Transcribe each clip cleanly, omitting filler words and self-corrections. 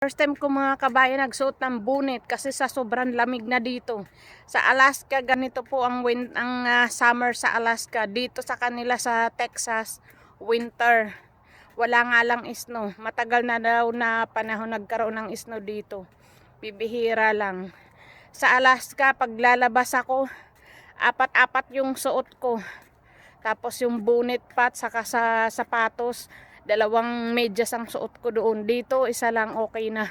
First time ko mga kabayan nagsuot ng bunit kasi sa sobrang lamig na dito. Sa Alaska ganito po ang summer sa Alaska. Dito sa kanila sa Texas, winter. Wala nga lang snow. Matagal na daw na panahon nagkaroon ng snow dito. Bibihira lang. Sa Alaska pag lalabas ako, apat-apat yung suot ko. Tapos yung bunit pa saka sa sapatos, dalawang medyas ang suot ko doon. Dito isa lang, okay na.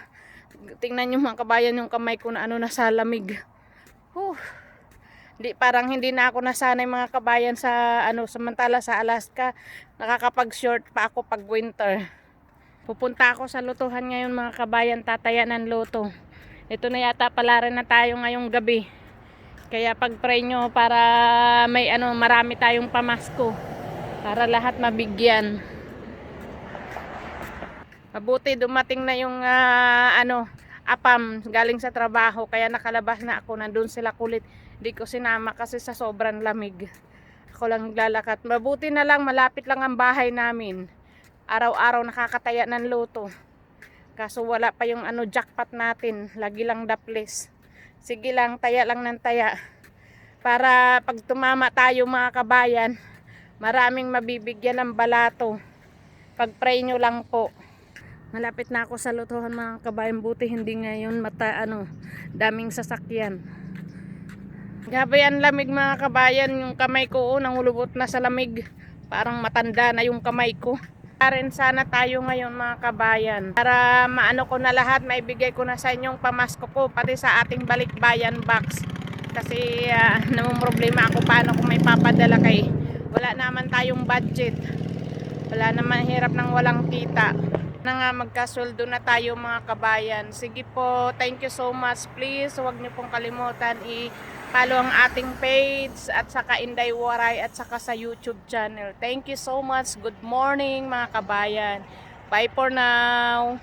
Tingnan nyo mga kabayan yung kamay ko na nasa lamig. Parang hindi na ako nasanay mga kabayan sa samantala sa Alaska nakakapag short pa ako pag winter. Pupunta ako sa lutuhan ngayon mga kabayan, tataya ng luto. Ito na yata pala rin na tayo ngayong gabi. Kaya pag-pray nyo para may marami tayong pamasko. Para lahat mabigyan. Mabuti dumating na yung apam galing sa trabaho. Kaya nakalabas na ako. Nandun sila kulit. Di ko sinama kasi sa sobrang lamig. Ako lang naglalakad. Mabuti na lang malapit lang ang bahay namin. Araw-araw nakakataya ng luto. Kaso wala pa yung jackpot natin. Lagi lang daples. Sige lang, taya lang ng taya. Para pag tumama tayo mga kabayan, maraming mabibigyan ng balato. Pag-pray nyo lang po. Malapit na ako sa lutuhan mga kabayan. Buti hindi ngayon daming sasakyan. Grabe ang lamig mga kabayan. Yung kamay ko nangulubot na sa lamig. Parang matanda na yung kamay ko. Rin sana tayo ngayon mga kabayan para maano ko na lahat, maibigay ko na sa inyong pamasko ko pati sa ating balikbayan box kasi namumroblema ako paano kung may papadala kay wala naman tayong budget, wala naman, hirap ng walang kita na nga magkasweldo na tayo mga kabayan. Sige po, thank you so much. Please huwag niyo pong kalimutan follow ang ating page at saka Inday Waray at saka sa YouTube channel. Thank you so much. Good morning mga kabayan. Bye for now.